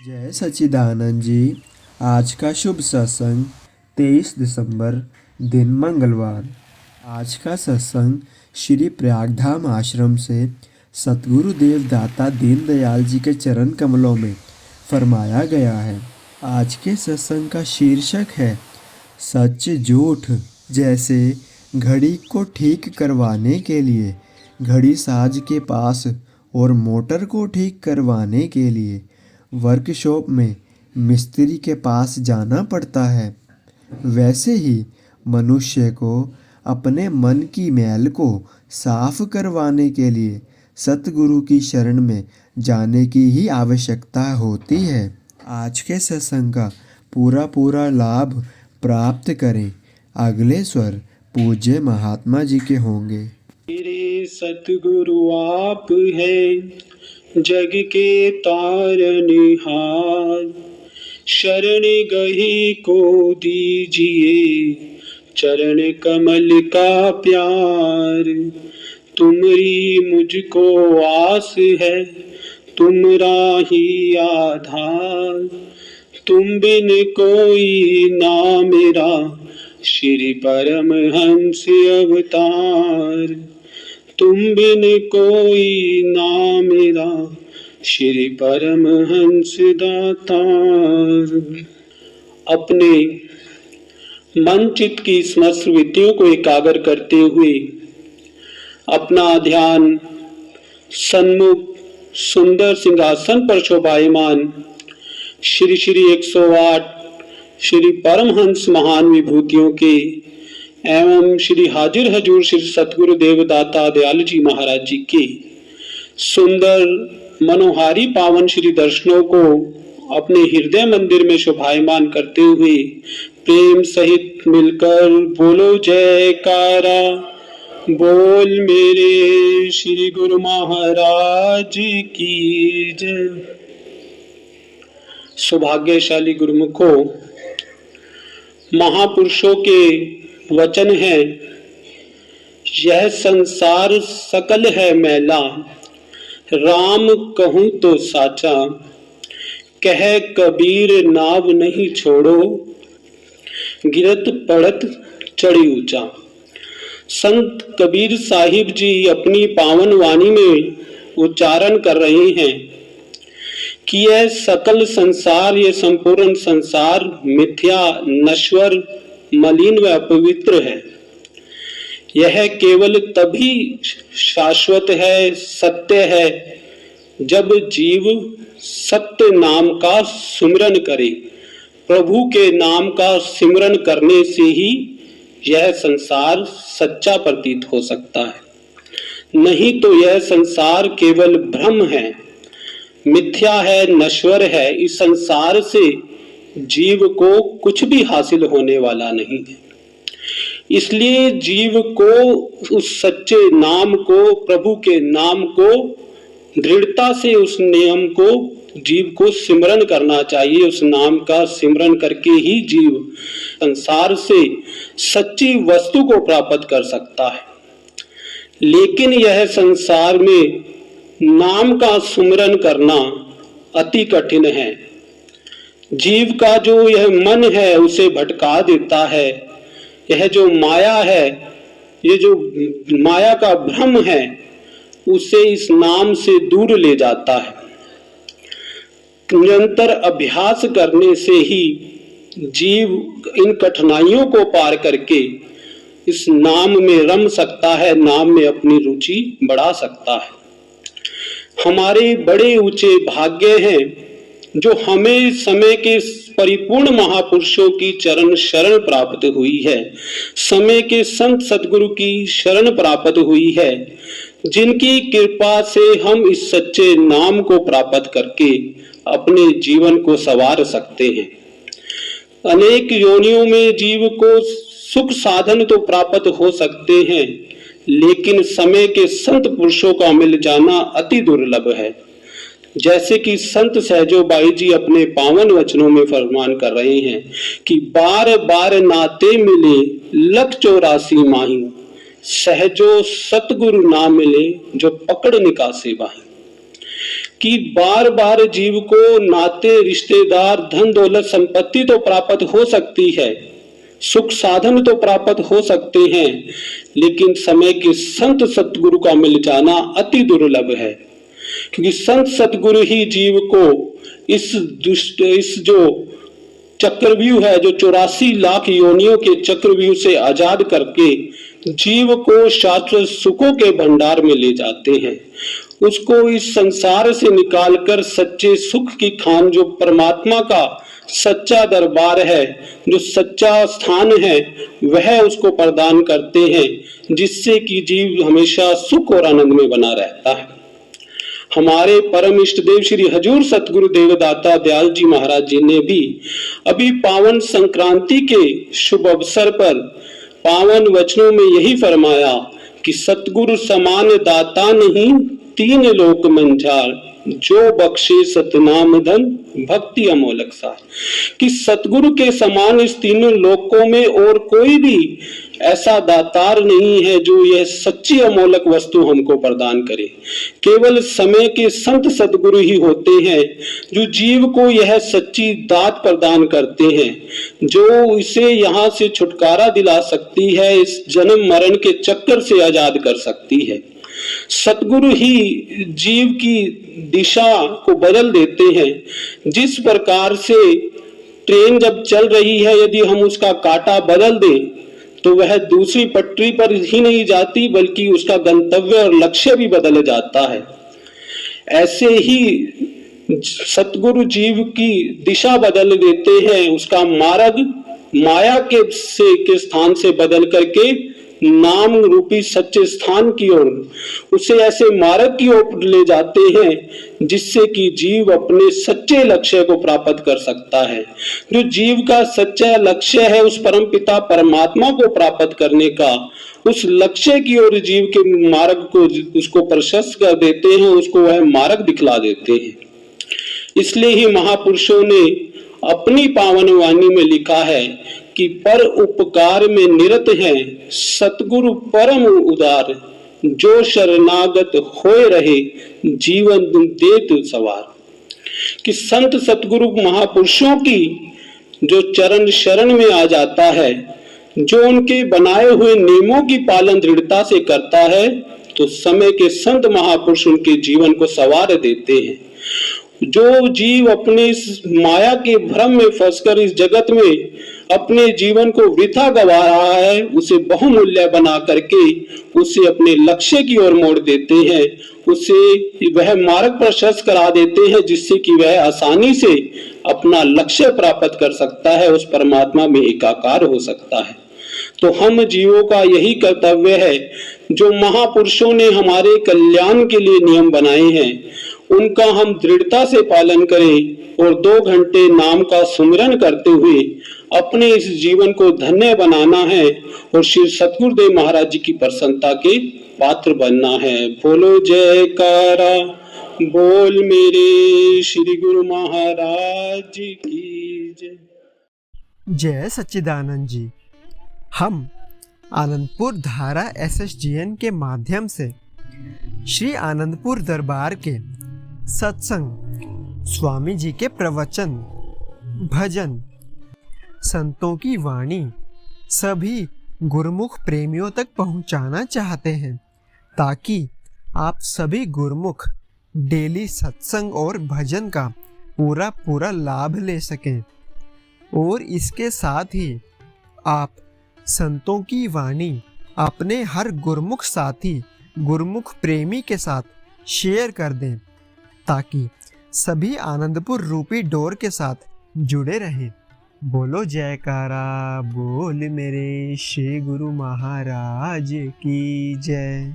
जय सच्चिदानंद जी। आज का शुभ सत्संग 23 दिसंबर दिन मंगलवार। आज का सत्संग श्री प्रयागधाम आश्रम से सतगुरु देव दाता दीनदयाल जी के चरण कमलों में फरमाया गया है। आज के सत्संग का शीर्षक है सच झूठ। जैसे घड़ी को ठीक करवाने के लिए घड़ी साज के पास और मोटर को ठीक करवाने के लिए वर्कशॉप में मिस्त्री के पास जाना पड़ता है, वैसे ही मनुष्य को अपने मन की मैल को साफ करवाने के लिए सतगुरु की शरण में जाने की ही आवश्यकता होती है। आज के सत्संग का पूरा लाभ प्राप्त करें। अगले स्वर पूज्य महात्मा जी के होंगे। मेरे सतगुरु आप है जग के तारनहार, शरण गही को दीजिए चरण कमल का प्यार। तुमरी मुझको आस है तुमरा ही आधार, तुम बिन कोई ना मेरा श्री परमहंस अवतार। तुम बिन कोई ना मेरा श्री परमहंस दातार। अपने मन चित्त की समस्त वृत्तियों को एकाग्र करते हुए अपना ध्यान सन्मुख सुंदर सिंहासन पर शोभायमान श्री श्री 108 श्री परमहंस महान विभूतियों के एवं श्री हाजिर हजूर श्री सतगुरु देवदाता दयाल जी महाराज जी के सुंदर मनोहारी पावन श्री दर्शनों को अपने हृदय मंदिर में शोभायमान करते हुए प्रेम सहित मिलकर बोलो जयकारा। बोल मेरे श्री गुरु महाराज की जय। सौभाग्यशाली गुरुमुखों, महापुरुषों के वचन है, यह संसार सकल है मैला, राम कहूं तो साचा, कह कबीर नाव नहीं छोड़ो, गिरत पड़त चढ़ी ऊंचा। संत कबीर साहिब जी अपनी पावन वाणी में उच्चारण कर रहे हैं कि यह सकल संसार, यह संपूर्ण संसार मिथ्या, नश्वर, मलिन व अपवित्र है। यह केवल तभी शाश्वत है, सत्य है, जब जीव सत्य नाम का सुमिरन करे। प्रभु के नाम का सिमरन करने से ही यह संसार सच्चा प्रतीत हो सकता है, नहीं तो यह संसार केवल भ्रम है, मिथ्या है, नश्वर है। इस संसार से जीव को कुछ भी हासिल होने वाला नहीं है। इसलिए जीव को उस सच्चे नाम को, प्रभु के नाम को दृढ़ता से, उस नियम को जीव को सिमरन करना चाहिए। उस नाम का सिमरन करके ही जीव संसार से सच्ची वस्तु को प्राप्त कर सकता है। लेकिन यह संसार में नाम का सुमिरन करना अति कठिन है। जीव का जो यह मन है उसे भटका देता है। यह जो माया है, ये जो माया का भ्रम है, उसे इस नाम से दूर ले जाता है। निरंतर अभ्यास करने से ही जीव इन कठिनाइयों को पार करके इस नाम में रम सकता है, नाम में अपनी रुचि बढ़ा सकता है। हमारे बड़े ऊंचे भाग्य हैं जो हमें समय के परिपूर्ण महापुरुषों की चरण शरण प्राप्त हुई है, समय के संत सदगुरु की शरण प्राप्त हुई है, जिनकी कृपा से हम इस सच्चे नाम को प्राप्त करके अपने जीवन को संवार सकते हैं। अनेक योनियों में जीव को सुख साधन तो प्राप्त हो सकते हैं, लेकिन समय के संत पुरुषों का मिल जाना अति दुर्लभ है। जैसे कि संत सहजो बाई जी अपने पावन वचनों में फरमान कर रहे हैं कि बार बार नाते मिले 184 माही, सहजो सतगुरु ना मिले जो पकड़ निकासे बाही। कि बार बार जीव को नाते, रिश्तेदार, धन दौलत, संपत्ति तो प्राप्त हो सकती है, सुख साधन तो प्राप्त हो सकते हैं, लेकिन समय के संत सतगुरु का मिल जाना अति दुर्लभ है। क्योंकि संत सतगुरु ही जीव को इस जो चक्रव्यूह है, जो 84 लाख योनियों के चक्रव्यूह से आजाद करके जीव को शाश्वत सुखों के भंडार में ले जाते हैं। उसको इस संसार से निकालकर सच्चे सुख की खान, जो परमात्मा का सच्चा दरबार है, जो सच्चा स्थान है, वह उसको प्रदान करते हैं, जिससे कि जीव हमेशा सुख और आनंद में बना रहता है। हमारे परम इष्ट देव श्री हजूर सतगुरु देवदाता दयाल जी महाराज जी ने भी अभी पावन संक्रांति के शुभ अवसर पर पावन वचनों में यही फरमाया कि सतगुरु समान दाता नहीं, 3 लोक मंझार, जो बख्शे सतनाम धन, भक्ति अमोलक सार। कि सतगुरु के समान इस तीनों लोकों में और कोई भी ऐसा दातार नहीं है जो यह सच्ची अमोलक वस्तु हमको प्रदान करे। केवल समय के संत सतगुरु ही होते हैं जो जीव को यह सच्ची दात प्रदान करते हैं, जो इसे यहाँ से छुटकारा दिला सकती है, इस जन्म मरण के चक्कर से आजाद कर सकती है। सतगुरु ही जीव की दिशा को बदल देते हैं। जिस प्रकार से ट्रेन जब चल रही है, यदि हम उसका कांटा बदल दें तो वह दूसरी पटरी पर ही नहीं जाती, बल्कि उसका गंतव्य और लक्ष्य भी बदल जाता है। ऐसे ही सतगुरु जीव की दिशा बदल देते हैं, उसका मार्ग माया के स्थान से बदल करके नाम रूपी सच्चे स्थान की ओर, उसे ऐसे मार्ग की ओर ले जाते हैं जिससे कि जीव अपने सच्चे लक्ष्य को प्राप्त कर सकता है। जो जीव का सच्चा लक्ष्य है उस परम पिता परमात्मा को प्राप्त करने का, उस लक्ष्य की ओर जीव के मार्ग को उसको प्रशस्त कर देते हैं, उसको वह मार्ग दिखला देते हैं। इसलिए ही महापुरुषों ने अपनी पावन वाणी में लिखा है कि पर उपकार में निरत है सतगुरु परम उदार, जो शरणागत होए रहे जीवन देत सवार। कि संत सतगुरु महापुरुषों की जो चरण शरण में आ जाता है, जो उनके बनाए हुए नियमों की पालन दृढ़ता से करता है, तो समय के संत महापुरुष उनके जीवन को संवार देते हैं। जो जीव अपने इस माया के भ्रम में फंसकर इस जगत में अपने जीवन को वृथा गवा रहा है, उसे बहुमूल्य बना करके उसे अपने लक्ष्य की ओर मोड़ देते हैं, उसे वह मार्ग प्रशस्त करा देते हैं, जिससे कि वह आसानी से अपना लक्ष्य प्राप्त कर सकता है, उस परमात्मा में एकाकार हो सकता है। तो हम जीवों का यही कर्तव्य है, जो महापुरुषों ने हमारे कल्याण के लिए नियम बनाए हैं, उनका हम दृढ़ता से पालन करें और 2 घंटे नाम का सुमिरन करते हुए अपने इस जीवन को धन्य बनाना है और श्री सतगुरुदेव महाराज जी की प्रसन्नता के पात्र बनना है। बोलो जयकारा बोल मेरे श्री गुरु महाराज जी की जय। जय सच्चिदानंद जी। हम आनंदपुर धारा SSGN के माध्यम से श्री आनंदपुर दरबार के सत्संग, स्वामी जी के प्रवचन, भजन, संतों की वाणी सभी गुरुमुख प्रेमियों तक पहुंचाना चाहते हैं, ताकि आप सभी गुरुमुख डेली सत्संग और भजन का पूरा लाभ ले सकें। और इसके साथ ही आप संतों की वाणी अपने हर गुरुमुख साथी, गुरुमुख प्रेमी के साथ शेयर कर दें, ताकि सभी आनंदपुर रूपी डोर के साथ जुड़े रहें। बोलो जयकारा बोल मेरे श्री गुरु महाराज की जय।